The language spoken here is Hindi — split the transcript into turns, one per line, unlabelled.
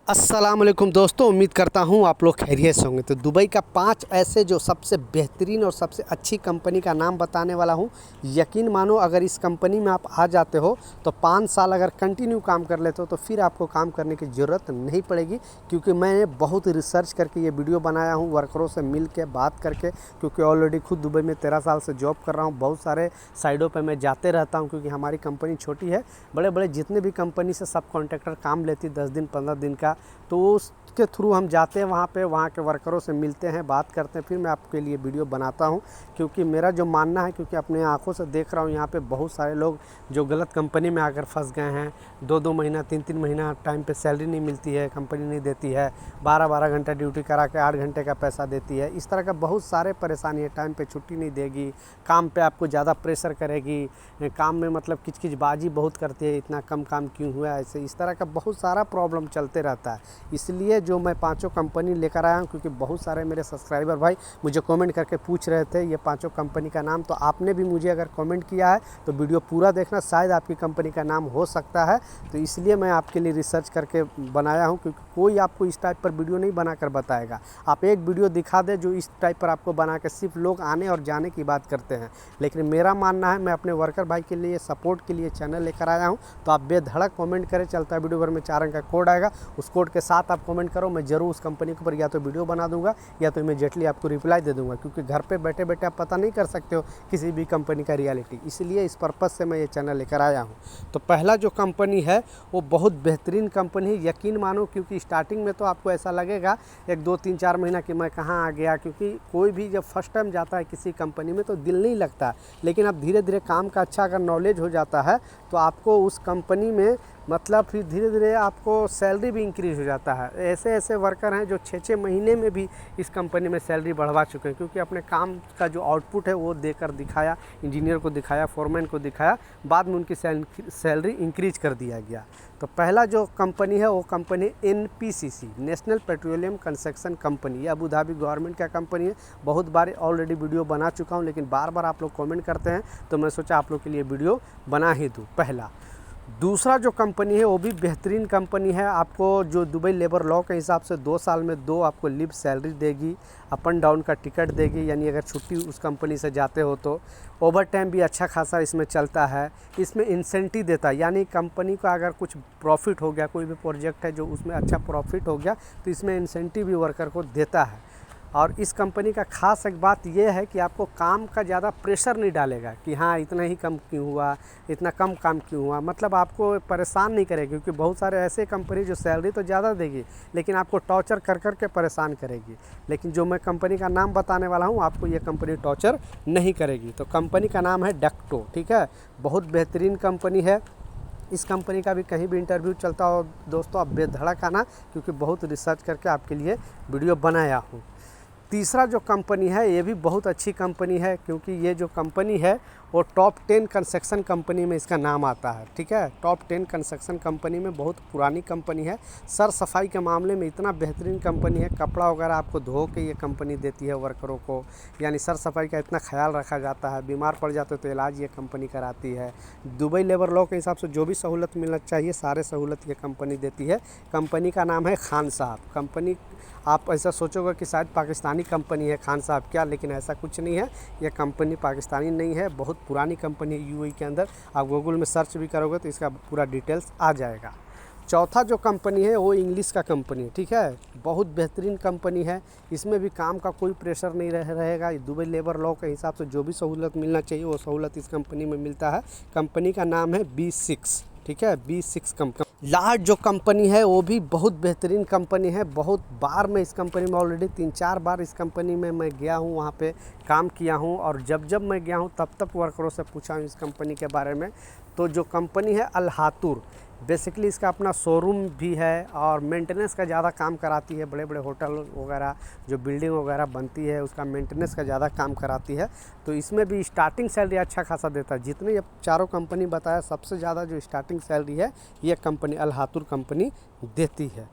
अस्सलाम वालेकुम दोस्तों, उम्मीद करता हूँ आप लोग खैरियत से होंगे। तो दुबई का 5 ऐसे जो सबसे बेहतरीन और सबसे अच्छी कंपनी का नाम बताने वाला हूँ। यकीन मानो, अगर इस कंपनी में आप आ जाते हो तो 5 साल अगर कंटिन्यू काम कर लेते हो तो फिर आपको काम करने की ज़रूरत नहीं पड़ेगी। क्योंकि मैंने बहुत रिसर्च करके ये वीडियो बनाया हूँ, वर्करों से मिल के बात करके। क्योंकि ऑलरेडी खुद दुबई में 13 साल से जॉब कर रहा हूँ। बहुत सारे साइडों पर मैं जाते रहता हूँ क्योंकि हमारी कंपनी छोटी है। बड़े बड़े जितने भी कंपनी से सब कॉन्ट्रैक्टर काम लेती 10 दिन 15 दिन का, तो उसके थ्रू हम जाते हैं वहाँ पे, वहाँ के वर्करों से मिलते हैं, बात करते हैं, फिर मैं आपके लिए वीडियो बनाता हूँ। क्योंकि मेरा जो मानना है, क्योंकि अपने आंखों से देख रहा हूँ यहाँ पे बहुत सारे लोग जो गलत कंपनी में आकर फंस गए हैं। 2-2 महीना 3-3 महीना टाइम पे सैलरी नहीं मिलती है, कंपनी नहीं देती है, 12-12 घंटा ड्यूटी करा के 8 घंटे का पैसा देती है। इस तरह का बहुत सारे परेशानी है। टाइम पे छुट्टी नहीं देगी, काम पे आपको ज़्यादा प्रेशर करेगी, काम में मतलब किचकिचबाजी बहुत करती है, इतना कम काम क्यों हुआ, ऐसे इस तरह का बहुत सारा प्रॉब्लम चलते रहता है। इसलिए जो मैं 5 कंपनी लेकर आया हूँ, क्योंकि बहुत सारे मेरे सब्सक्राइबर भाई मुझे कमेंट करके पूछ रहे थे ये 5 कंपनी का नाम। तो आपने भी मुझे अगर कमेंट किया है तो वीडियो पूरा देखना, शायद आपकी कंपनी का नाम हो सकता है। तो इसलिए मैं आपके लिए रिसर्च करके बनाया हूँ, क्योंकि कोई आपको इस टाइप पर वीडियो नहीं बनाकर बताएगा। आप एक वीडियो दिखा दे जो इस टाइप पर आपको बना के सिर्फ लोग आने और जाने की बात करते हैं। लेकिन मेरा मानना है, मैं अपने वर्कर भाई के लिए सपोर्ट के लिए चैनल लेकर आया हूँ। तो आप बेधड़क कमेंट करें, चलता है वीडियो भर में 4 अंक का कोड आएगा, उस कोड के साथ आप कमेंट करो। मैं ज़रूर उस कंपनी के ऊपर या तो वीडियो बना दूंगा या तो इमीडिएटली आपको रिप्लाई दे दूंगा। क्योंकि घर पे बैठे बैठे आप पता नहीं कर सकते हो किसी भी कंपनी का रियलिटी, इसलिए इस पर्पज़ से मैं ये चैनल लेकर आया हूँ। तो पहला जो कंपनी है वो बहुत बेहतरीन कंपनी है, यकीन मानो। क्योंकि स्टार्टिंग में तो आपको ऐसा लगेगा 1-2-3-4 महीना कि मैं कहाँ आ गया, क्योंकि कोई भी जब फर्स्ट टाइम जाता है किसी कंपनी में तो दिल नहीं लगता। लेकिन अब धीरे धीरे काम का अच्छा अगर नॉलेज हो जाता है तो आपको उस कंपनी में मतलब फिर धीरे धीरे आपको सैलरी भी इंक्रीज़ हो जाता है। ऐसे ऐसे वर्कर हैं जो 6-6 महीने में भी इस कंपनी में सैलरी बढ़वा चुके हैं, क्योंकि अपने काम का जो आउटपुट है वो देकर दिखाया, इंजीनियर को दिखाया, फोरमैन को दिखाया, बाद में उनकी सैलरी इंक्रीज कर दिया गया। तो पहला जो कंपनी है वो company NPCC, national petroleum construction company. ये अबू धाबी गवर्नमेंट का कंपनी है। बहुत बार ऑलरेडी वीडियो बना चुका हूँ, लेकिन बार बार आप लोग कमेंट करते हैं तो मैं सोचा आप लोग के लिए वीडियो बना ही दूँ। पहला। दूसरा जो कंपनी है वो भी बेहतरीन कंपनी है। आपको जो दुबई लेबर लॉ के हिसाब से 2 साल में 2 आपको लीव सैलरी देगी, अप एंड डाउन का टिकट देगी, यानी अगर छुट्टी उस कंपनी से जाते हो तो। ओवर टाइम भी अच्छा खासा इसमें चलता है। इसमें इंसेंटिव देता है, यानी कंपनी का अगर कुछ प्रॉफिट हो गया, कोई भी प्रोजेक्ट है जो उसमें अच्छा प्रॉफिट हो गया तो इसमें इंसेंटिव भी वर्कर को देता है। और इस कंपनी का ख़ास एक बात यह है कि आपको काम का ज़्यादा प्रेशर नहीं डालेगा कि हाँ इतना ही कम क्यों हुआ, इतना कम काम क्यों हुआ, मतलब आपको परेशान नहीं करेगी। क्योंकि बहुत सारे ऐसे कंपनी जो सैलरी तो ज़्यादा देगी लेकिन आपको टॉर्चर कर कर के परेशान करेगी। लेकिन जो मैं कंपनी का नाम बताने वाला हूँ आपको ये कंपनी टॉर्चर नहीं करेगी। तो कंपनी का नाम है डक्टो, ठीक है। बहुत बेहतरीन कंपनी है। इस कंपनी का भी कहीं भी इंटरव्यू चलता हो दोस्तों, आप बेधड़क आना, क्योंकि बहुत रिसर्च करके आपके लिए वीडियो बनाया हूँ। तीसरा जो कंपनी है ये भी बहुत अच्छी कंपनी है, क्योंकि ये जो कंपनी है वो टॉप 10 कंस्ट्रक्शन कंपनी में इसका नाम आता है, ठीक है। टॉप 10 कंस्ट्रक्शन कंपनी में, बहुत पुरानी कंपनी है। सर सफाई के मामले में इतना बेहतरीन कंपनी है। कपड़ा वगैरह आपको धो के ये कंपनी देती है वर्करों को, यानी सर सफाई का इतना ख्याल रखा जाता है। बीमार पड़ जाते तो इलाज ये कंपनी कराती है। दुबई लेबर लॉ के हिसाब से जो भी सहूलत मिलना चाहिए सारे सहूलत ये कंपनी देती है। कंपनी का नाम है खान साहब कंपनी। आप ऐसा सोचोगे कि शायद पाकिस्तानी कंपनी है खान साहब क्या, लेकिन ऐसा कुछ नहीं है। यह कंपनी पाकिस्तानी नहीं है, बहुत पुरानी कंपनी है UAE के अंदर। आप गूगल में सर्च भी करोगे तो इसका पूरा डिटेल्स आ जाएगा। चौथा जो कंपनी है वो इंग्लिश का कंपनी है, ठीक है। बहुत बेहतरीन कंपनी है। इसमें भी काम का कोई प्रेशर नहीं रहेगा। दुबई लेबर लॉ के हिसाब से जो भी सहूलत मिलना चाहिए वो सहूलत इस कंपनी में मिलता है। कंपनी का नाम है B6, ठीक है। B6 company. लार्ज जो कंपनी है वो भी बहुत बेहतरीन कंपनी है। बहुत बार मैं इस कंपनी में ऑलरेडी 3-4 बार इस कंपनी में मैं गया हूँ, वहाँ पे काम किया हूँ। और जब जब मैं गया हूँ तब वर्करों से पूछा हूँ इस कंपनी के बारे में। तो जो कंपनी है अल हातुर, बेसिकली इसका अपना शोरूम भी है और मेंटेनेंस का ज़्यादा काम कराती है। बड़े बड़े होटल वगैरह जो बिल्डिंग वगैरह बनती है उसका मेंटेनेंस का ज़्यादा काम कराती है। तो इसमें भी स्टार्टिंग सैलरी अच्छा खासा देता है। जितने ये चारों कंपनी बताया सबसे ज़्यादा जो स्टार्टिंग सैलरी है ये कंपनी अल हातुर कंपनी देती है।